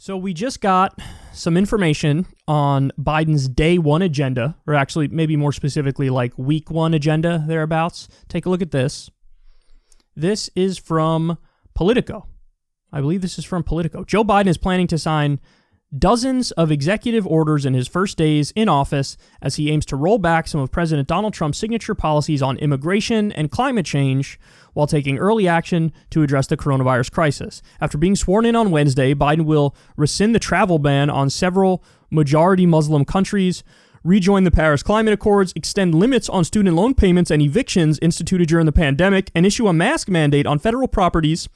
So we just got some information on Biden's day one agenda, or actually maybe more specifically like week one agenda thereabouts. Take a look at this. This is from Politico. I believe this is from Politico. Joe Biden is planning to sign dozens of executive orders in his first days in office as he aims to roll back some of President Donald Trump's signature policies on immigration and climate change while taking early action to address the coronavirus crisis. After being sworn in on Wednesday, Biden will rescind the travel ban on several majority Muslim countries, rejoin the Paris Climate Accords, extend limits on student loan payments and evictions instituted during the pandemic, and issue a mask mandate on federal properties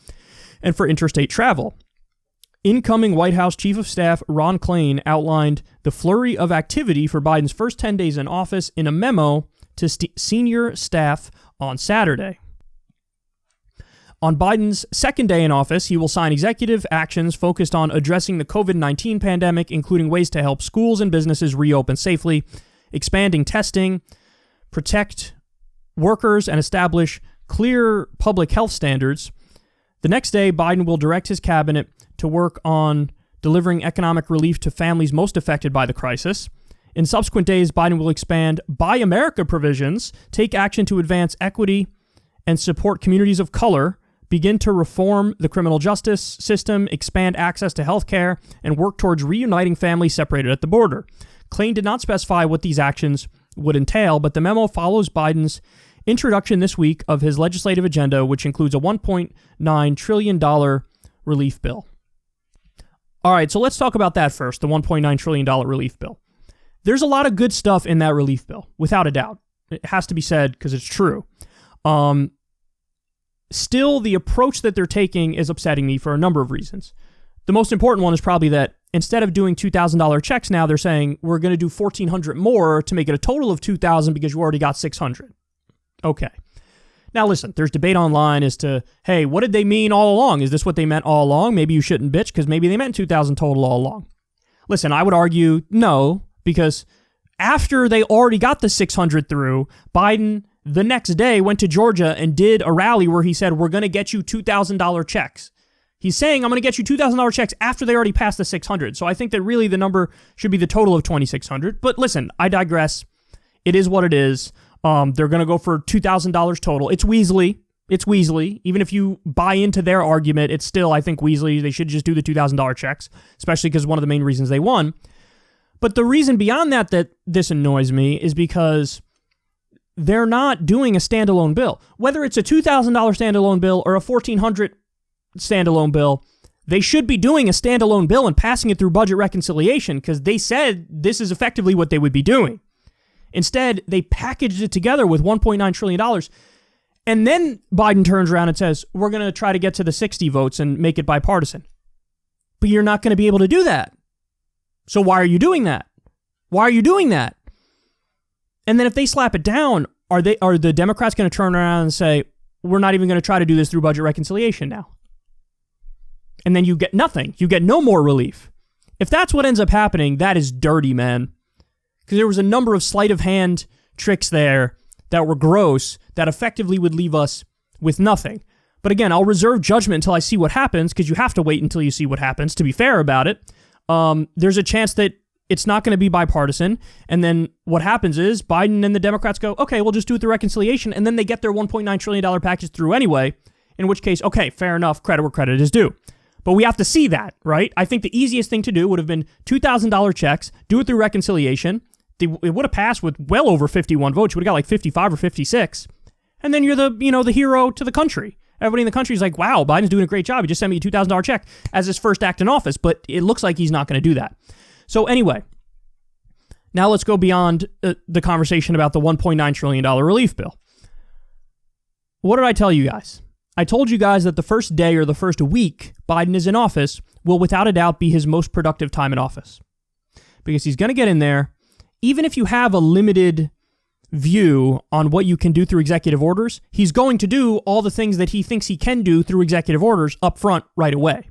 and for interstate travel. Incoming White House Chief of Staff Ron Klain outlined the flurry of activity for Biden's first 10 days in office in a memo to senior staff on Saturday. On Biden's second day in office, he will sign executive actions focused on addressing the COVID-19 pandemic, including ways to help schools and businesses reopen safely, expanding testing, protect workers, and establish clear public health standards. The next day, Biden will direct his cabinet to work on delivering economic relief to families most affected by the crisis. In subsequent days, Biden will expand Buy America provisions, take action to advance equity and support communities of color, begin to reform the criminal justice system, expand access to health care, and work towards reuniting families separated at the border. Klain did not specify what these actions would entail, but the memo follows Biden's introduction this week of his legislative agenda, which includes a $1.9 trillion relief bill. All right, so let's talk about that first, the $1.9 trillion relief bill. There's a lot of good stuff in that relief bill, without a doubt. It has to be said because it's true. Still, the approach that they're taking is upsetting me for a number of reasons. The most important one is probably that instead of doing $2,000 checks now, they're saying we're going to do $1,400 more to make it a total of $2,000 because you already got $600. Okay. Now listen, there's debate online as to, hey, what did they mean all along? Is this what they meant all along? Maybe you shouldn't bitch because maybe they meant 2,000 total all along. Listen, I would argue no, because after they already got the 600 through, Biden the next day went to Georgia and did a rally where he said, we're going to get you $2,000 checks. He's saying, I'm going to get you $2,000 checks after they already passed the 600. So I think that really the number should be the total of 2,600. But listen, I digress. It is what it is. They're going to go for $2,000 total. It's Weasley. It's Weasley. Even if you buy into their argument, it's still, I think, Weasley. They should just do the $2,000 checks, especially because one of the main reasons they won. But the reason beyond that this annoys me is because they're not doing a standalone bill. Whether it's a $2,000 standalone bill or a $1,400 standalone bill, they should be doing a standalone bill and passing it through budget reconciliation because they said this is effectively what they would be doing. Instead, they packaged it together with $1.9 trillion. And then Biden turns around and says, we're going to try to get to the 60 votes and make it bipartisan. But you're not going to be able to do that. So why are you doing that? Why are you doing that? And then if they slap it down, are the Democrats going to turn around and say, we're not even going to try to do this through budget reconciliation now? And then you get nothing. You get no more relief. If that's what ends up happening, that is dirty, man. Because there was a number of sleight of hand tricks there that were gross that effectively would leave us with nothing. But again, I'll reserve judgment until I see what happens because you have to wait until you see what happens to be fair about it. There's a chance that it's not going to be bipartisan. And then what happens is Biden and the Democrats go, okay, we'll just do it through reconciliation. And then they get their $1.9 trillion package through anyway, in which case, okay, fair enough, credit where credit is due. But we have to see that, right? I think the easiest thing to do would have been $2,000 checks, do it through reconciliation. It would have passed with well over 51 votes. You would have got like 55 or 56. And then you're the hero to the country. Everybody in the country is like, wow, Biden's doing a great job. He just sent me a $2,000 check as his first act in office. But it looks like he's not going to do that. So anyway, now let's go beyond the conversation about the $1.9 trillion relief bill. What did I tell you guys? I told you guys that the first day or the first week Biden is in office will without a doubt be his most productive time in office. Because he's going to get in there. Even if you have a limited view on what you can do through executive orders, he's going to do all the things that he thinks he can do through executive orders up front right away.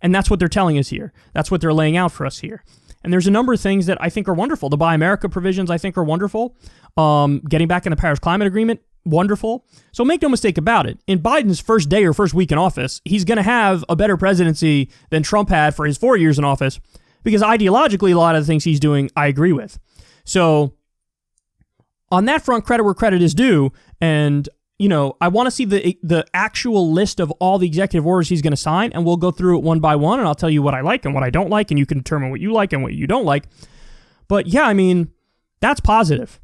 And that's what they're telling us here. That's what they're laying out for us here. And there's a number of things that I think are wonderful. The Buy America provisions I think are wonderful. Getting back in the Paris Climate Agreement, wonderful. So make no mistake about it. In Biden's first day or first week in office, he's going to have a better presidency than Trump had for his 4 years in office, because ideologically, a lot of the things he's doing, I agree with. So on that front, credit where credit is due. And, I want to see the actual list of all the executive orders he's going to sign, and we'll go through it one by one, and I'll tell you what I like and what I don't like, and you can determine what you like and what you don't like. But yeah, that's positive.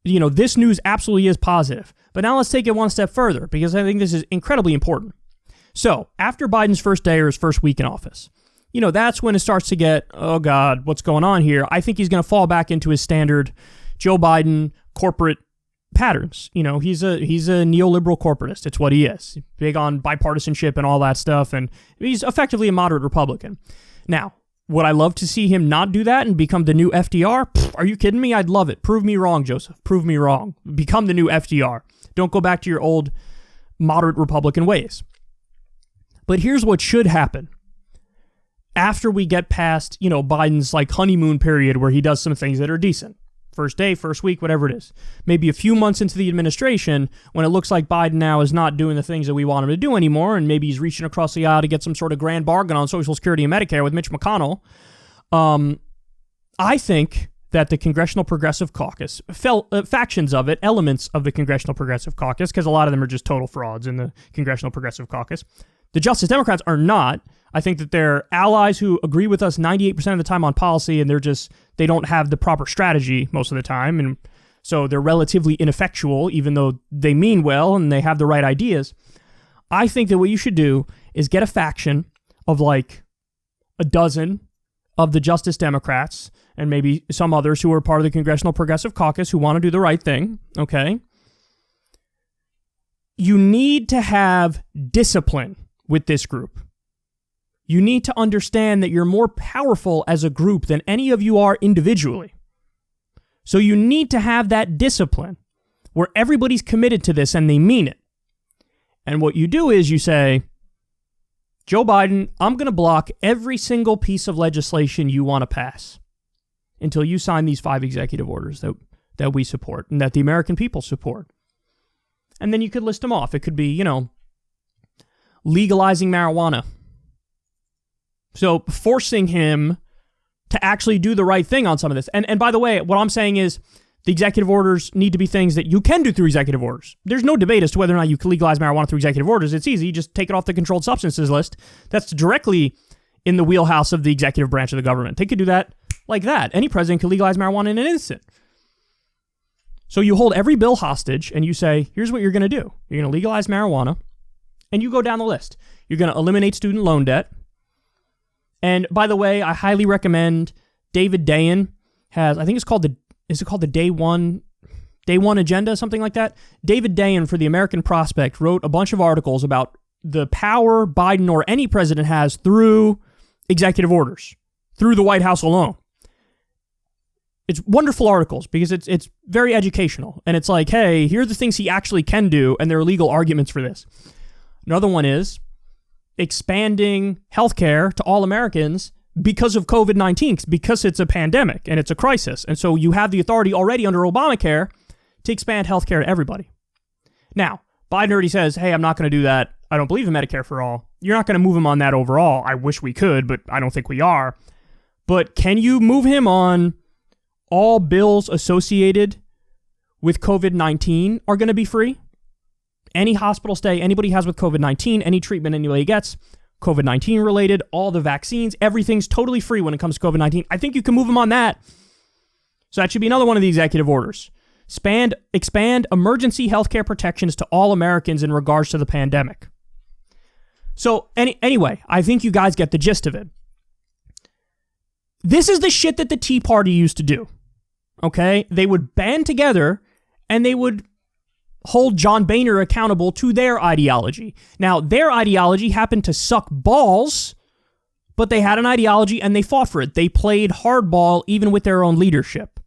This news absolutely is positive. But now let's take it one step further, because I think this is incredibly important. So, after Biden's first day or his first week in office, that's when it starts to get, oh God, what's going on here? I think he's going to fall back into his standard Joe Biden corporate patterns. He's a neoliberal corporatist. It's what he is. Big on bipartisanship and all that stuff, and he's effectively a moderate Republican. Now, would I love to see him not do that and become the new FDR? Pfft, are you kidding me? I'd love it. Prove me wrong, Joseph. Prove me wrong. Become the new FDR. Don't go back to your old moderate Republican ways. But here's what should happen. After we get past, Biden's honeymoon period where he does some things that are decent. First day, first week, whatever it is. Maybe a few months into the administration, when it looks like Biden now is not doing the things that we want him to do anymore, and maybe he's reaching across the aisle to get some sort of grand bargain on Social Security and Medicare with Mitch McConnell. I think that the Congressional Progressive Caucus, factions of it, elements of the Congressional Progressive Caucus, because a lot of them are just total frauds in the Congressional Progressive Caucus. The Justice Democrats are not. I think that they're allies who agree with us 98% of the time on policy, and they don't have the proper strategy most of the time, and so they're relatively ineffectual, even though they mean well and they have the right ideas. I think that what you should do is get a faction of a dozen of the Justice Democrats, and maybe some others who are part of the Congressional Progressive Caucus who want to do the right thing, okay? You need to have discipline with this group. You need to understand that you're more powerful as a group than any of you are individually. So you need to have that discipline where everybody's committed to this and they mean it. And what you do is you say, Joe Biden, I'm going to block every single piece of legislation you want to pass until you sign these 5 executive orders that we support and that the American people support. And then you could list them off. It could be, legalizing marijuana. So forcing him to actually do the right thing on some of this. And by the way, what I'm saying is the executive orders need to be things that you can do through executive orders. There's no debate as to whether or not you can legalize marijuana through executive orders. It's easy. You just take it off the controlled substances list. That's directly in the wheelhouse of the executive branch of the government. They could do that like that. Any president could legalize marijuana in an instant. So you hold every bill hostage and you say, here's what you're going to do. You're going to legalize marijuana, and you go down the list. You're going to eliminate student loan debt. And by the way, I highly recommend David Dayen has, I think it's called the Day One Agenda, something like that. David Dayen for the American Prospect wrote a bunch of articles about the power Biden or any president has through executive orders, through the White House alone. It's wonderful articles because it's very educational. And it's like, hey, here are the things he actually can do, and there are legal arguments for this. Another one is expanding healthcare to all Americans because of COVID-19, because it's a pandemic and it's a crisis. And so you have the authority already under Obamacare to expand healthcare to everybody. Now, Biden already says, hey, I'm not going to do that. I don't believe in Medicare for all. You're not going to move him on that overall. I wish we could, but I don't think we are. But can you move him on all bills associated with COVID-19 are going to be free? Any hospital stay anybody has with COVID-19, any treatment anybody gets, COVID-19 related, all the vaccines, everything's totally free when it comes to COVID-19. I think you can move them on that. So that should be another one of the executive orders. Expand emergency healthcare protections to all Americans in regards to the pandemic. So anyway, I think you guys get the gist of it. This is the shit that the Tea Party used to do. Okay? They would band together and they would hold John Boehner accountable to their ideology. Now, their ideology happened to suck balls, but they had an ideology and they fought for it. They played hardball even with their own leadership.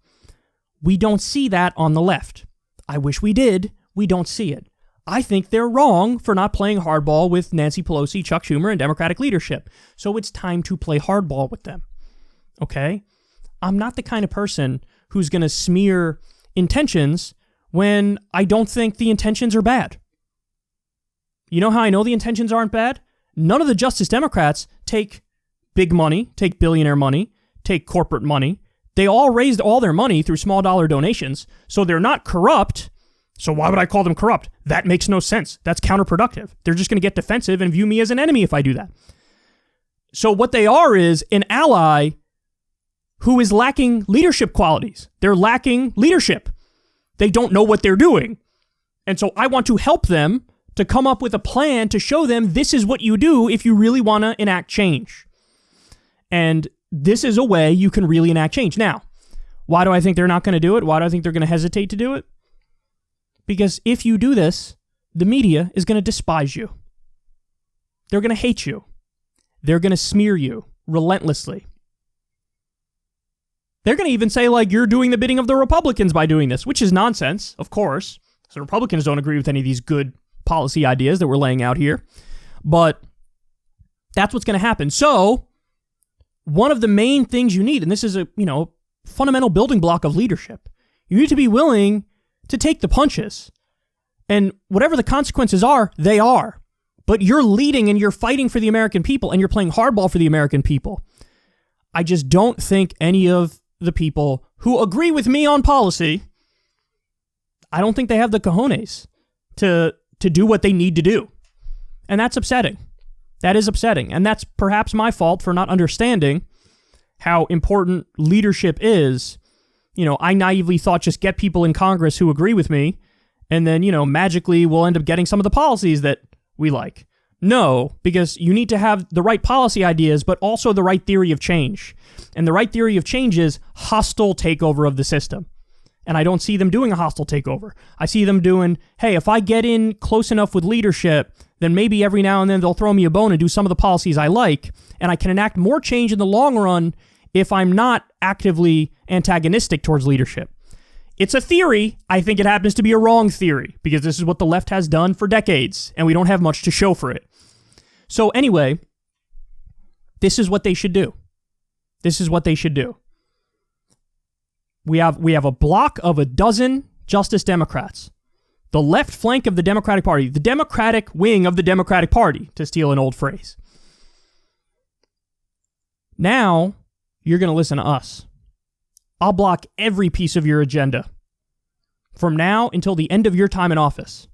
We don't see that on the left. I wish we did. We don't see it. I think they're wrong for not playing hardball with Nancy Pelosi, Chuck Schumer, and Democratic leadership. So it's time to play hardball with them. Okay? I'm not the kind of person who's going to smear intentions when I don't think the intentions are bad. You know how I know the intentions aren't bad? None of the Justice Democrats take big money, take billionaire money, take corporate money. They all raised all their money through small dollar donations, so they're not corrupt. So why would I call them corrupt? That makes no sense. That's counterproductive. They're just going to get defensive and view me as an enemy if I do that. So what they are is an ally who is lacking leadership qualities. They're lacking leadership. They don't know what they're doing. And so I want to help them to come up with a plan to show them this is what you do if you really want to enact change. And this is a way you can really enact change. Now, why do I think they're not going to do it? Why do I think they're going to hesitate to do it? Because if you do this, the media is going to despise you. They're going to hate you. They're going to smear you relentlessly. They're going to even say, like, you're doing the bidding of the Republicans by doing this, which is nonsense, of course. So Republicans don't agree with any of these good policy ideas that we're laying out here. But that's what's going to happen. So one of the main things you need, and this is a, fundamental building block of leadership, you need to be willing to take the punches. And whatever the consequences are, they are. But you're leading and you're fighting for the American people and you're playing hardball for the American people. I just don't think any of the people who agree with me on policy, I don't think they have the cojones to do what they need to do. And that's upsetting. That is upsetting. And that's perhaps my fault for not understanding how important leadership is. I naively thought just get people in Congress who agree with me, and then, magically we'll end up getting some of the policies that we like. No, because you need to have the right policy ideas, but also the right theory of change. And the right theory of change is hostile takeover of the system. And I don't see them doing a hostile takeover. I see them doing, hey, if I get in close enough with leadership, then maybe every now and then they'll throw me a bone and do some of the policies I like, and I can enact more change in the long run if I'm not actively antagonistic towards leadership. It's a theory. I think it happens to be a wrong theory, because this is what the left has done for decades, and we don't have much to show for it. So anyway, this is what they should do. This is what they should do. We have a block of a dozen Justice Democrats. The left flank of the Democratic Party, the Democratic wing of the Democratic Party, to steal an old phrase. Now, you're going to listen to us. I'll block every piece of your agenda from now until the end of your time in office.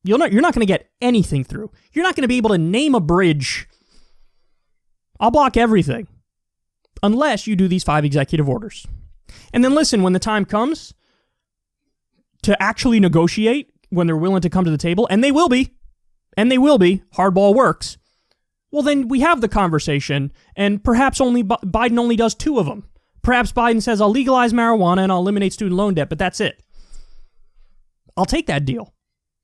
You're not going to get anything through. You're not going to be able to name a bridge. I'll block everything unless you do these 5 executive orders. And then listen, when the time comes to actually negotiate, when they're willing to come to the table, and they will be, hardball works, well, then we have the conversation, and perhaps Biden only does 2 of them. Perhaps Biden says, I'll legalize marijuana and I'll eliminate student loan debt, but that's it. I'll take that deal.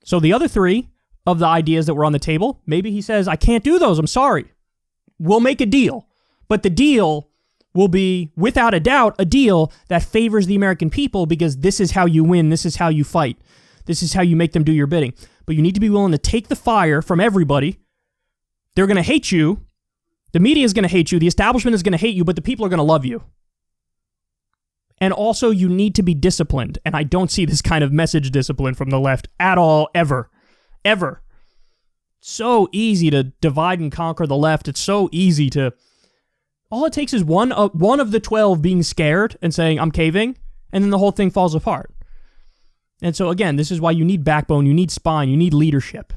So the other 3 of the ideas that were on the table, maybe he says, I can't do those, I'm sorry. We'll make a deal. But the deal will be, without a doubt, a deal that favors the American people, because this is how you win, this is how you fight, this is how you make them do your bidding. But you need to be willing to take the fire from everybody. They're going to hate you. The media is going to hate you. The establishment is going to hate you, but the people are going to love you. And also, you need to be disciplined. And I don't see this kind of message discipline from the left at all, ever. Ever. So easy to divide and conquer the left. It's so easy to... All it takes is one of the 12 being scared and saying, I'm caving, and then the whole thing falls apart. And so, again, this is why you need backbone, you need spine, you need leadership.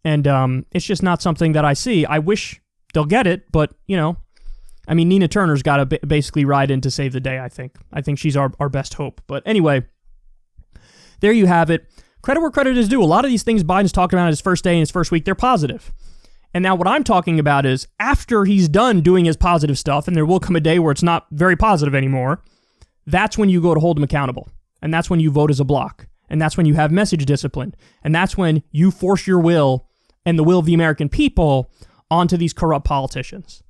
And it's just not something that I see. I wish they'll get it, but, Nina Turner's got to basically ride in to save the day, I think. I think she's our best hope. But anyway, there you have it. Credit where credit is due. A lot of these things Biden's talking about in his first day and his first week, they're positive. And now what I'm talking about is after he's done doing his positive stuff, and there will come a day where it's not very positive anymore, that's when you go to hold him accountable. And that's when you vote as a block. And that's when you have message discipline. And that's when you force your will and the will of the American people onto these corrupt politicians.